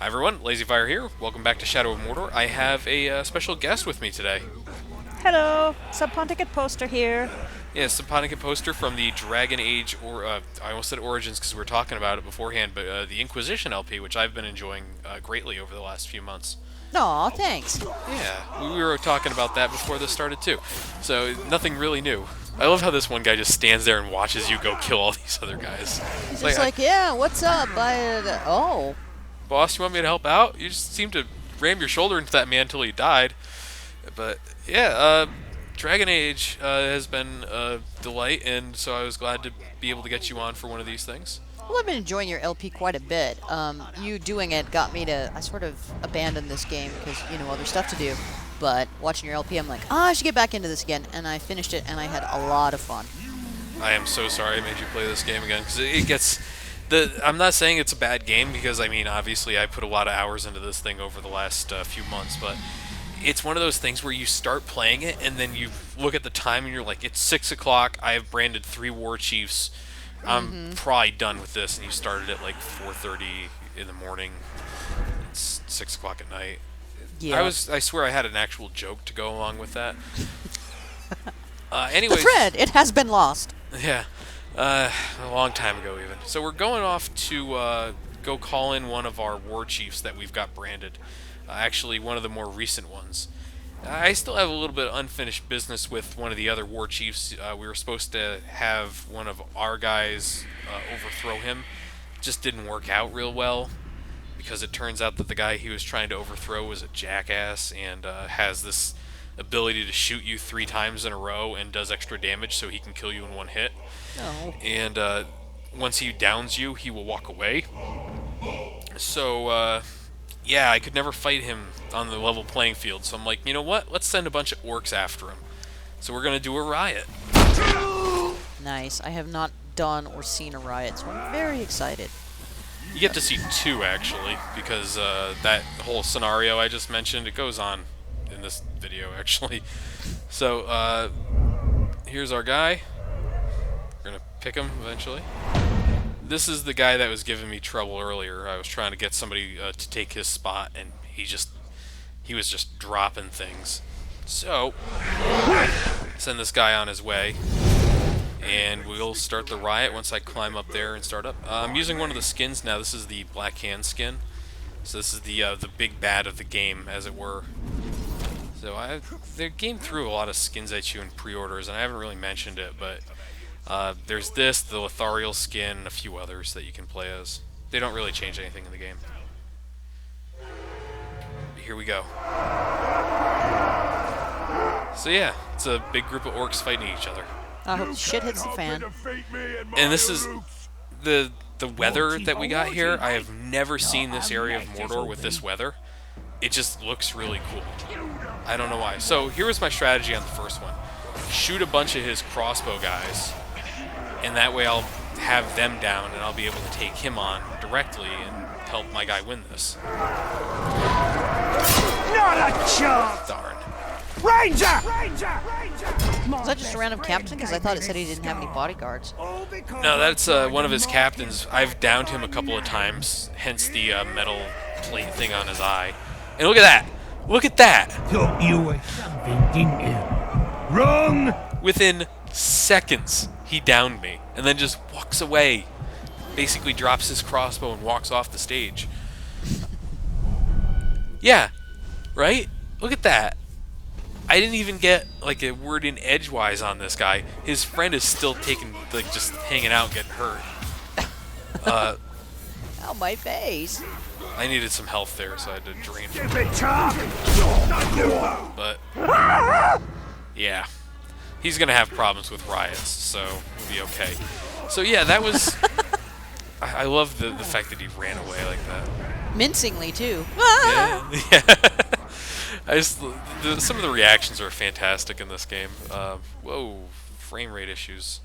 Hi everyone, LazyFire here. Welcome back to Shadow of Mordor. I have a special guest with me today. Hello, Subponticate Poster here. Yeah, Subponticate Poster from the Dragon Age, or I almost said Origins because we were talking about it beforehand, but the Inquisition LP, which I've been enjoying greatly over the last few months. Aw, thanks. Yeah, we were talking about that before this started too, so nothing really new. I love how this one guy just stands there and watches you go kill all these other guys. He's It's just like, yeah, what's up? Oh. boss, you want me to help out? You just seem to ram your shoulder into that man until he died. But yeah, Dragon Age has been a delight, and so I was glad to be able to get you on for one of these things. Well, I've been enjoying your LP quite a bit. You doing it got me to, I sort of abandoned this game because, other stuff to do. But watching your LP, I'm like, I should get back into this again. And I finished it, and I had a lot of fun. I am so sorry I made you play this game again, because it gets... I'm not saying it's a bad game, because, I mean, obviously I put a lot of hours into this thing over the last few months, but it's one of those things where you start playing it, and then you look at the time, and you're like, it's 6 o'clock, I have branded 3 war chiefs, I'm probably done with this, and you started at like 4:30 in the morning, it's 6 o'clock at night. Yeah. I swear I had an actual joke to go along with that. The Anyways, thread, it has been lost. yeah, a long time ago even. So we're going off to go call in one of our war chiefs that we've got branded. Actually, one of the more recent ones. I still have a little bit of unfinished business with one of the other war chiefs. We were supposed to have one of our guys overthrow him. Just didn't work out real well, because it turns out that the guy he was trying to overthrow was a jackass and has this ability to shoot you 3 times in a row and does extra damage so he can kill you in one hit. No. And once he downs you, he will walk away. So, yeah, I could never fight him on the level playing field. So I'm like, you know what? Let's send a bunch of orcs after him. So we're going to do a riot. Nice. I have not done or seen a riot, so I'm very excited. You get to see 2, actually, because that whole scenario I just mentioned, it goes on in this video, actually. So, here's our guy. We're going to pick him eventually. This is the guy that was giving me trouble earlier. I was trying to get somebody to take his spot, and he was just dropping things. So, send this guy on his way, and we'll start the riot once I climb up there and start up. I'm using one of the skins now. This is the Black Hand skin. So this is the big bad of the game, as it were. So the game threw a lot of skins at you in pre-orders, and I haven't really mentioned it, but there's this, the Lothariel skin, and a few others that you can play as. They don't really change anything in the game. But here we go. So yeah, it's a big group of orcs fighting each other. I hope shit hits the fan. And this is the weather that we got here. I have never seen this area of Mordor with this weather. It just looks really cool. I don't know why. So here was my strategy on the first one. Shoot a bunch of his crossbow guys, and that way I'll have them down and I'll be able to take him on directly and help my guy win this. Not a chance! Darn. Ranger! Ranger! Ranger! Is that just a random captain? Because I thought it said he didn't have any bodyguards. No, that's one of his captains. I've downed him a couple of times, hence the metal plate thing on his eye. And look at that! Look at that! Thought you were something, didn't you? Wrong! Within seconds, he downed me, and then just walks away. Basically drops his crossbow and walks off the stage. Yeah, right? Look at that. I didn't even get like a word in edgewise on this guy. His friend is still just hanging out, getting hurt. Ow, my face. I needed some health there, so I had to drain him. Give it time! But yeah, he's gonna have problems with riots, so we'll be okay. So yeah, that was. I love the fact that he ran away like that. Mincingly, too. Yeah, yeah. Some of the reactions are fantastic in this game. Whoa, frame rate issues.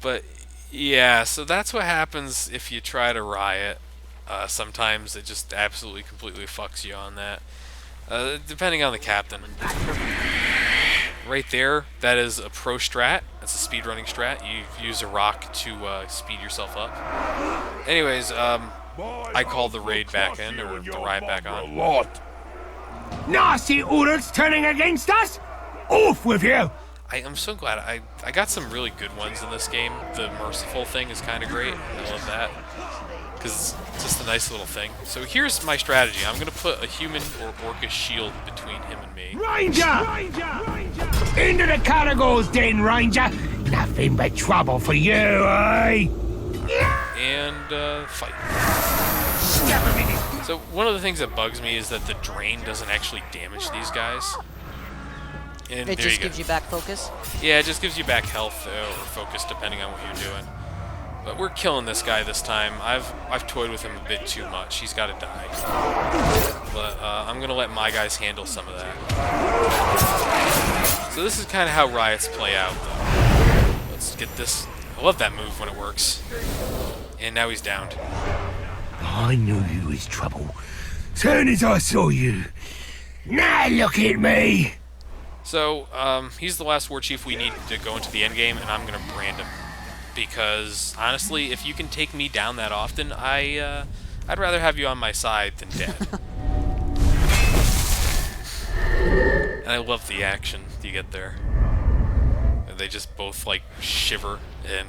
But yeah, so that's what happens if you try to riot. Sometimes it just absolutely, completely fucks you on that. Depending on the captain. Right there, that is a pro strat. That's a speedrunning strat. You use a rock to speed yourself up. Anyways, I called the raid back in, or the riot back on. Nasty Urals turning against us? Off with you! I'm so glad I got some really good ones in this game. The merciful thing is kind of great. I love that. Because it's just a nice little thing. So here's my strategy. I'm going to put a human or orcish shield between him and me. Ranger! Into the cargoes then, Ranger! Nothing but trouble for you, eh? And, fight. So one of the things that bugs me is that the drain doesn't actually damage these guys. And It just gives you back focus? Yeah, it just gives you back health or focus depending on what you're doing. But we're killing this guy this time. I've toyed with him a bit too much. He's got to die. But I'm going to let my guys handle some of that. So this is kind of how riots play out, though. Let's get this. I love that move when it works. And now he's downed. I knew you was trouble. Soon as I saw you. Now look at me! So, he's the last war chief we need to go into the endgame, and I'm going to brand him. Because, honestly, if you can take me down that often, I'd rather have you on my side than dead. And I love the action you get there. They just both, like, shiver and...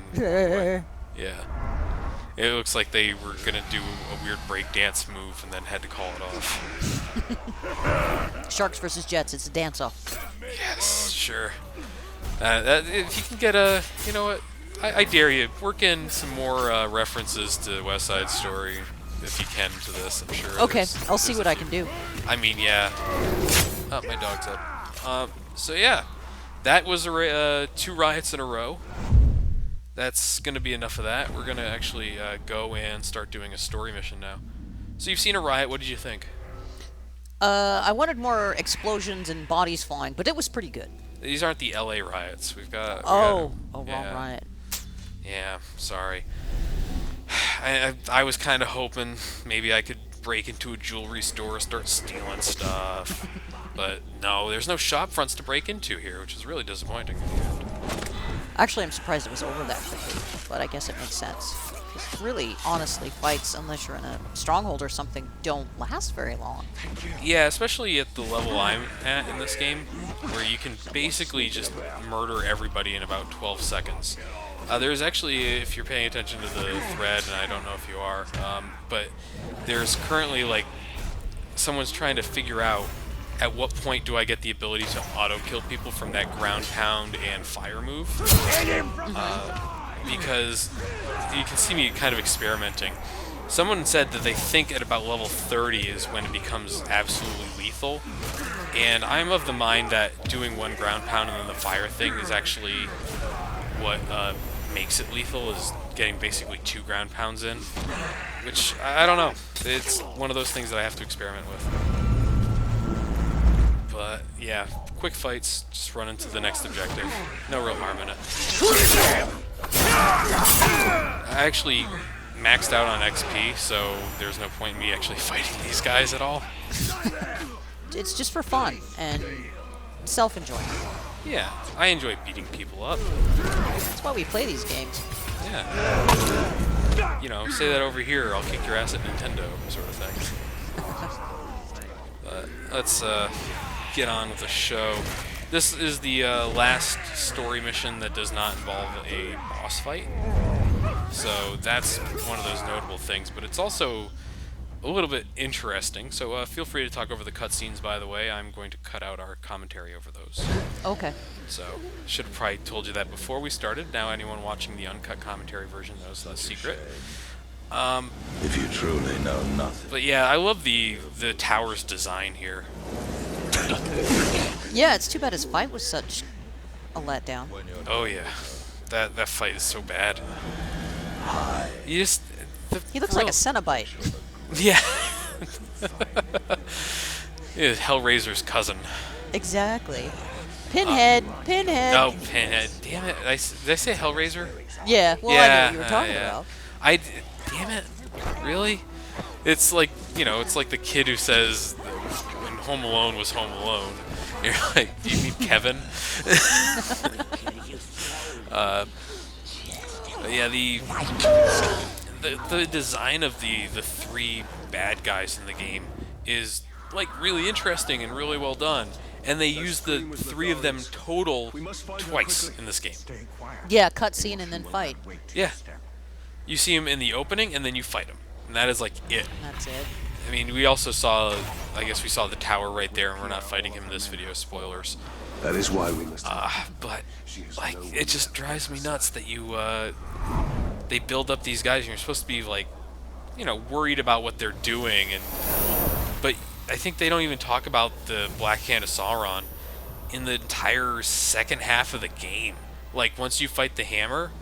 yeah. It looks like they were going to do a weird breakdance move and then had to call it off. Sharks versus Jets, it's a dance-off. Yes, sure. If you can get a... You know what? I dare you. Work in some more references to West Side Story, if you can, to this, I'm sure. Okay, I'll see what I can do. I mean, yeah. Oh, my dog's up. So, yeah. That was 2 riots in a row. That's going to be enough of that. We're going to actually go and start doing a story mission now. So you've seen a riot. What did you think? I wanted more explosions and bodies flying, but it was pretty good. These aren't the LA riots. Wrong riot. Yeah, sorry. I was kind of hoping maybe I could break into a jewelry store, start stealing stuff. But no, there's no shop fronts to break into here, which is really disappointing. Actually, I'm surprised it was over that quickly, but I guess it makes sense. Because really, honestly, fights, unless you're in a stronghold or something, don't last very long. Yeah, especially at the level I'm at in this game, where you can basically just murder everybody in about 12 seconds. There's actually, if you're paying attention to the thread, and I don't know if you are, but there's currently, like, someone's trying to figure out at what point do I get the ability to auto-kill people from that ground pound and fire move. Because you can see me kind of experimenting. Someone said that they think at about level 30 is when it becomes absolutely lethal. And I'm of the mind that doing 1 ground pound and then the fire thing is actually what makes it lethal, is getting basically 2 ground pounds in. Which, I don't know. It's one of those things that I have to experiment with. But, yeah, quick fights, just run into the next objective. No real harm in it. I actually maxed out on XP, so there's no point in me actually fighting these guys at all. It's just for fun and self-enjoyment. Yeah, I enjoy beating people up. That's why we play these games. Yeah. You know, say that over here, I'll kick your ass at Nintendo, sort of thing. But let's get on with the show. This is the last story mission that does not involve a boss fight. So that's one of those notable things, but it's also a little bit interesting. So feel free to talk over the cutscenes, by the way. I'm going to cut out our commentary over those. Okay. So, should have probably told you that before we started. Now anyone watching the uncut commentary version knows the secret. If you truly know nothing. But yeah, I love the tower's design here. Yeah, it's too bad his fight was such a letdown. Oh yeah, that fight is so bad. You just He looks like a Cenobite. Yeah. Yeah, Hellraiser's cousin. Exactly. Pinhead. Pinhead. Oh, Pinhead. Damn it. Did I say Hellraiser? Yeah. Well, I knew what you were talking about. Damn it. Really? It's like, you know, it's like the kid who says when Home Alone was Home Alone. You're like, do you mean Kevin? But yeah, the design of the three bad guys in the game is like really interesting and really well done, and they use the three of them total twice in this game. Yeah, cutscene and then fight. Yeah, you see him in the opening and then you fight him, and that is like it. That's it. I mean, we also saw, I guess we saw the tower right there, and we're not fighting him in this video. Spoilers. That is why we must. But like, it just drives me nuts that they build up these guys, and you're supposed to be like, worried about what they're doing, but I think they don't even talk about the Black Hand of Sauron in the entire second half of the game. Like, once you fight the Hammer,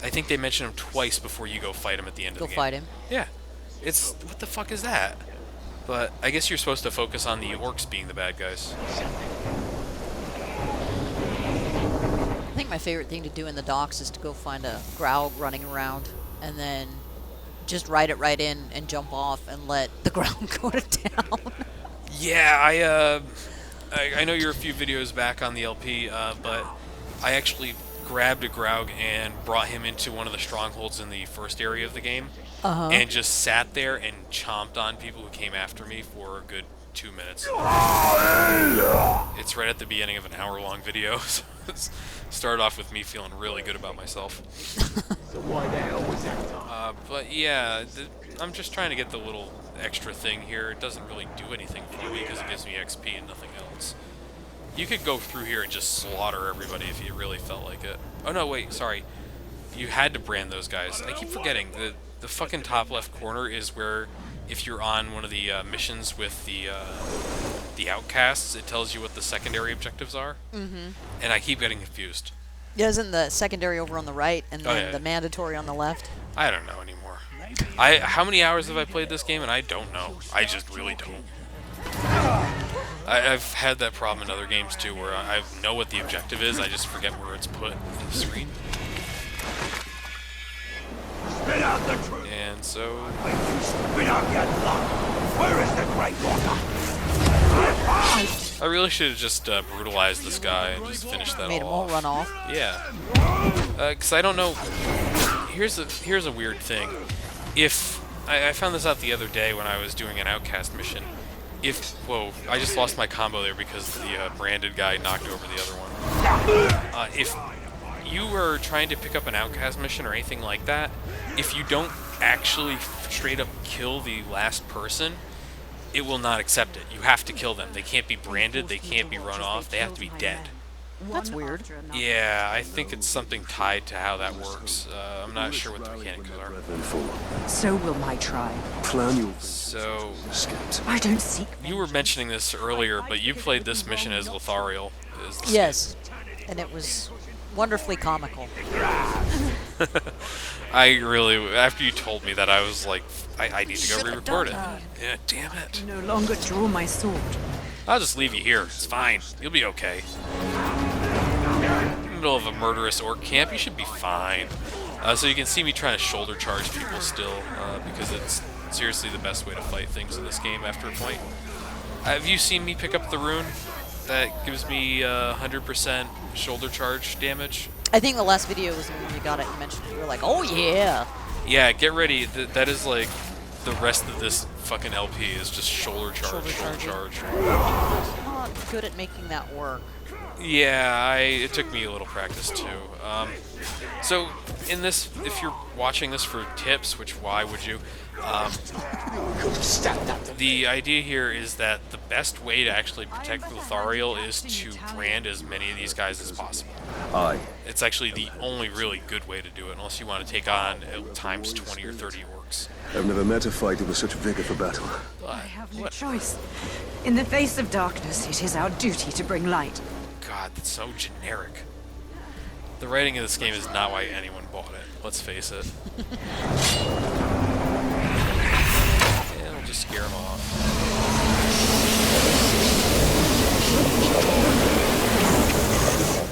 I think they mention him twice before you go fight him at the end of the game. Go fight him. Yeah. It's, what the fuck is that? But I guess you're supposed to focus on the orcs being the bad guys. I think my favorite thing to do in the docks is to go find a Graug running around and then just ride it right in and jump off and let the Graug go to town. Yeah, I know you're a few videos back on the LP, but I actually grabbed a Graug and brought him into one of the strongholds in the first area of the game, and just sat there and chomped on people who came after me for a good 2 minutes. It's right at the beginning of an hour-long video, so it started off with me feeling really good about myself. But yeah, I'm just trying to get the little extra thing here. It doesn't really do anything for me because it gives me XP and nothing else. You could go through here and just slaughter everybody if you really felt like it. Oh no, wait, sorry. You had to brand those guys. I keep forgetting. The fucking top left corner is where, if you're on one of the missions with the outcasts, it tells you what the secondary objectives are. And I keep getting confused. Yeah, isn't the secondary over on the right and then yeah. the mandatory on the left? I don't know anymore. How many hours have I played this game, and I don't know. I just really don't. I've had that problem in other games too, where I know what the objective is, I just forget where it's put in the screen. And so... Spit out your luck! Where is the Great Walker? I really should have just brutalized this guy and just finished that Made them all all off. run off. Yeah. Because I don't know... Here's a weird thing. If... I found this out the other day when I was doing an outcast mission. Whoa, I just lost my combo there because the branded guy knocked over the other one. If you were trying to pick up an outcast mission or anything like that, if you don't actually straight up kill the last person, it will not accept it. You have to kill them. They can't be branded, they can't be run off, they have to be dead. That's weird. Yeah, I think it's something tied to how that works. I'm not sure what the mechanics are. So will my tribe. So, I don't seek. you were mentioning this earlier, but you played this mission as Lothariel. Yes, and it was wonderfully comical. I really, after you told me that, I was like, I need to go re-record it. Yeah, damn it. No longer draw my sword. I'll just leave you here. It's fine. You'll be okay. In the middle of a murderous orc camp, you should be fine. So you can see me trying to shoulder charge people still, because it's seriously the best way to fight things in this game after a point. Have you seen me pick up the rune that gives me 100% shoulder charge damage? I think the last video was when you got it, you mentioned it. You were like, oh yeah! Yeah, get ready. That is like the rest of this fucking LP is just shoulder charge, shoulder charge. I'm not good at making that work. Yeah, it took me a little practice too. So in this, if you're watching this for tips, which why would you? The idea here is that the best way to actually protect Lothariel is to brand as many of these guys as possible. It's actually the only really good way to do it, unless you want to take on times 20 or 30 orcs. I've never met a fighter with such vigor for battle. I have no choice. In the face of darkness, it is our duty to bring light. God, that's so generic. The writing of this game is not why anyone bought it. Let's face it. Yeah, we'll just scare them off.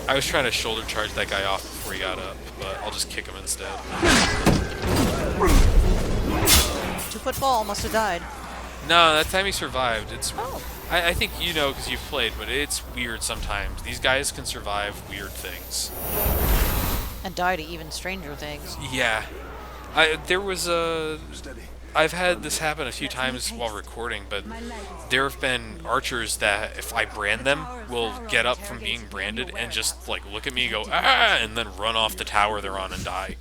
I was trying to shoulder charge that guy off before he got up, but I'll just kick him instead. 2-foot ball must have died. No, that time he survived. It's. Oh. I think you know because you've played, but it's weird sometimes. These guys can survive weird things. And die to even stranger things. Yeah. There was a. I've had this happen a few times while recording, but there have been archers that, if I brand them, will get up from being branded and just like look at me and go ah, and then run off the tower they're on and die.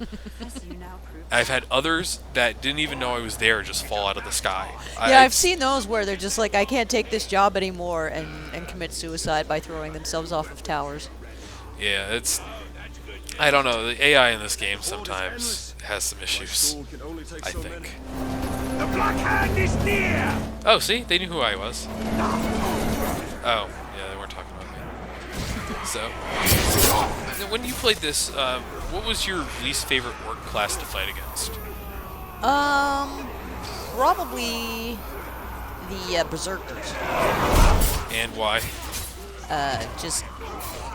I've had others that didn't even know I was there just fall out of the sky. Yeah, I've seen those where they're just like, I can't take this job anymore, and commit suicide by throwing themselves off of towers. Yeah, it's. I don't know. The AI in this game sometimes has some issues, I think. The Black Hand is near! Oh, see? They knew who I was. Oh, yeah, they weren't talking about me. So, when you played this, what was your least favorite orc class to fight against? Probably the Berserkers. And why? Just,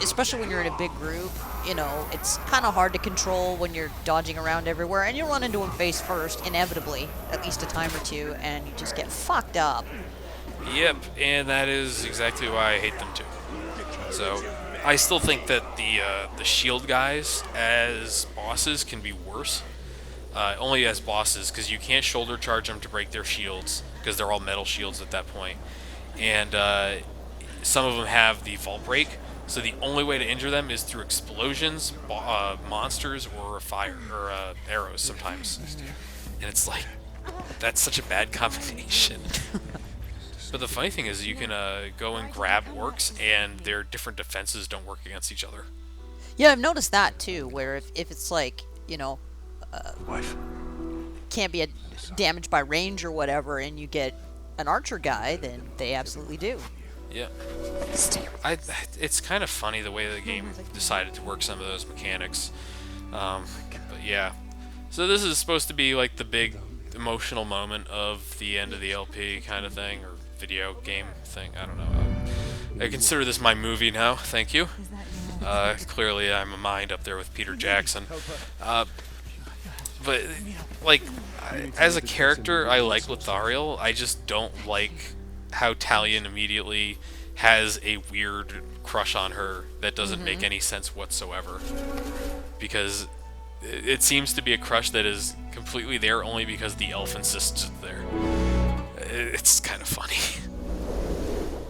especially when you're in a big group, you know, it's kind of hard to control when you're dodging around everywhere, and you run into them face first, inevitably, at least a time or two, and you just get fucked up. Yep, and that is exactly why I hate them too. So, I still think that the shield guys as bosses can be worse. Only as bosses, because you can't shoulder charge them to break their shields, because they're all metal shields at that point. And some of them have the vault break, so the only way to injure them is through explosions, monsters, or fire, or arrows sometimes. And it's like, that's such a bad combination. But the funny thing is you can go and grab orcs, and their different defenses don't work against each other. Yeah, I've noticed that too, where if it's like, you know, can't be damaged by range or whatever, and you get an archer guy, then they absolutely do. Yeah. It's kind of funny the way the game decided to work some of those mechanics. But yeah. So this is supposed to be like the big emotional moment of the end of the LP kind of thing, or video game thing. I don't know. I consider this my movie now. Thank you. Clearly I'm a mind up there with Peter Jackson. But, like, as a character, I like Lithariel. I just don't like how Talion immediately has a weird crush on her that doesn't make any sense whatsoever. Because it seems to be a crush that is completely there only because the elf insists it's there. It's kind of funny.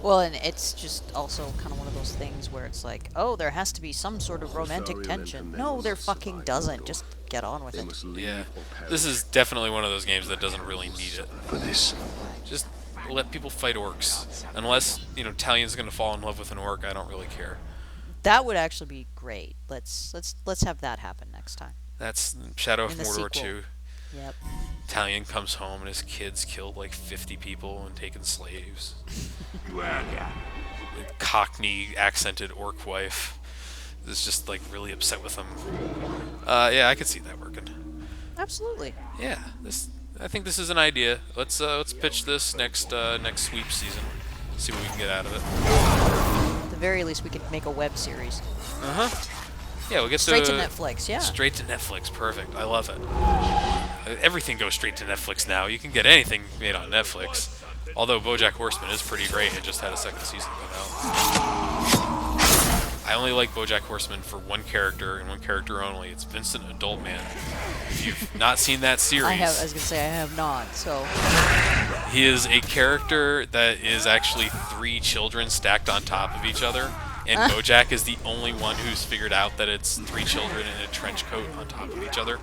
Well, and it's just also kind of one of those things where it's like, oh, there has to be some sort of romantic tension. No, there fucking doesn't. Just get on with it. Yeah. This is definitely one of those games that doesn't really need it. For this. Just let people fight orcs. Unless, you know, Talion's gonna fall in love with an orc, I don't really care. That would actually be great. Let's have that happen next time. That's Shadow of In the Mordor sequel. 2. Yep. Talion comes home and his kids killed like 50 people and taken slaves. Cockney accented orc wife is just like really upset with him. Yeah, I could see that working. Absolutely. Yeah, I think this is an idea. Let's pitch this next sweep season. See what we can get out of it. At the very least, we could make a web series. Yeah, we'll get Straight to Netflix, yeah. Straight to Netflix, perfect. I love it. Everything goes straight to Netflix now. You can get anything made on Netflix. Although BoJack Horseman is pretty great, it just had a second season come out. I only like BoJack Horseman for one character and one character only. It's Vincent Adult Man. If you've not seen that series, I was gonna say I have not. So he is a character that is actually 3 children stacked on top of each other. And BoJack is the only one who's figured out that it's 3 children in a trench coat on top of each other,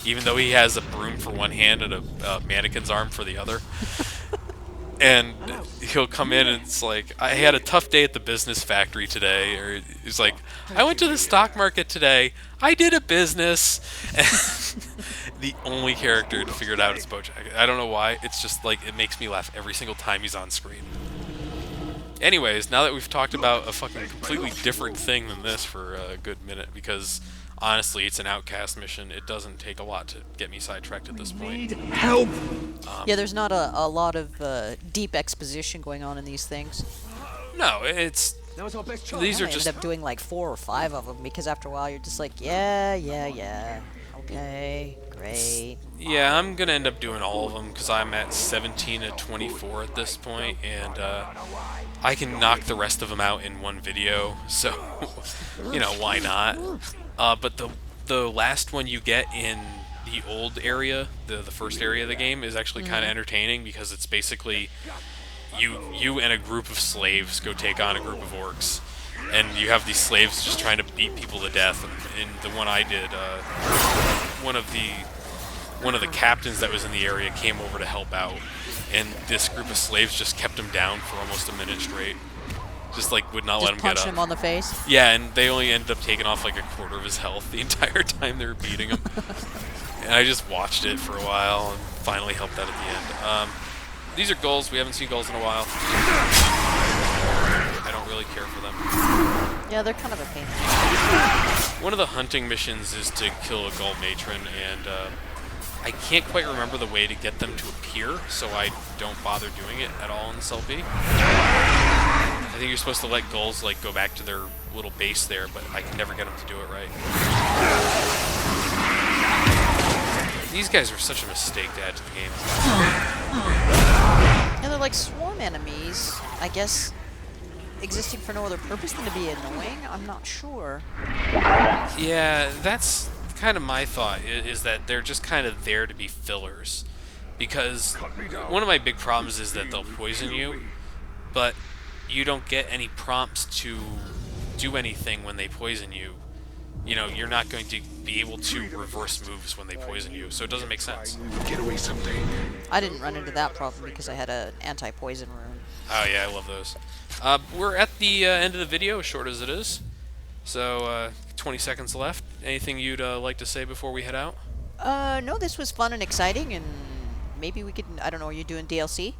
even though he has a broom for one hand and a mannequin's arm for the other. And he'll come in and it's like, I had a tough day at the business factory today. Or he's like, I went to the stock market today. I did a business. And the only character to figure it out is BoJack. I don't know why. It's just like, it makes me laugh every single time he's on screen. Anyways, now that we've talked about a fucking completely different thing than this for a good minute, because honestly, it's an outcast mission. It doesn't take a lot to get me sidetracked at this point. Help! yeah, there's not a lot of deep exposition going on in these things. No, it's... These are I just... ended up doing like 4 or 5 of them because after a while you're just like, yeah, okay, great. Yeah, I'm going to end up doing all of them because I'm at 17 to 24 at this point, and I can knock the rest of them out in one video, so, you know, why not? But the last one you get in the old area, the first area of the game, is actually kind of entertaining because it's basically you and a group of slaves go take on a group of orcs, and you have these slaves just trying to beat people to death. And in the one I did, one of the captains that was in the area came over to help out, and this group of slaves just kept him down for almost a minute straight. Just like would not let him get up. Just punch him on the face? Yeah, and they only ended up taking off like a quarter of his health the entire time they were beating him. And I just watched it for a while and finally helped out at the end. These are gulls. We haven't seen gulls in a while. I don't really care for them. Yeah, they're kind of a pain. One of the hunting missions is to kill a gull matron, and I can't quite remember the way to get them to appear, so I don't bother doing it at all in this LP. I think you're supposed to let gulls like go back to their little base there, but I can never get them to do it right. These guys are such a mistake to add to the game. Yeah, they're like swarm enemies, I guess, existing for no other purpose than to be annoying? I'm not sure. Yeah, that's kind of my thought, is that they're just kind of there to be fillers. Because one of my big problems is that they'll poison you, but you don't get any prompts to do anything when they poison you. You know, you're not going to be able to reverse moves when they poison you, so it doesn't make sense. Get away someday. I didn't run into that problem because I had an anti-poison rune. Oh yeah, I love those. We're at the end of the video, as short as it is. So, 20 seconds left. Anything you'd like to say before we head out? No, this was fun and exciting, and maybe we could, I don't know, are you doing DLC?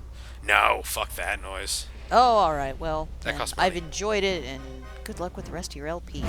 No, fuck that noise. Oh, alright, well, That then costs I've money. enjoyed it, and good luck with the rest of your LP.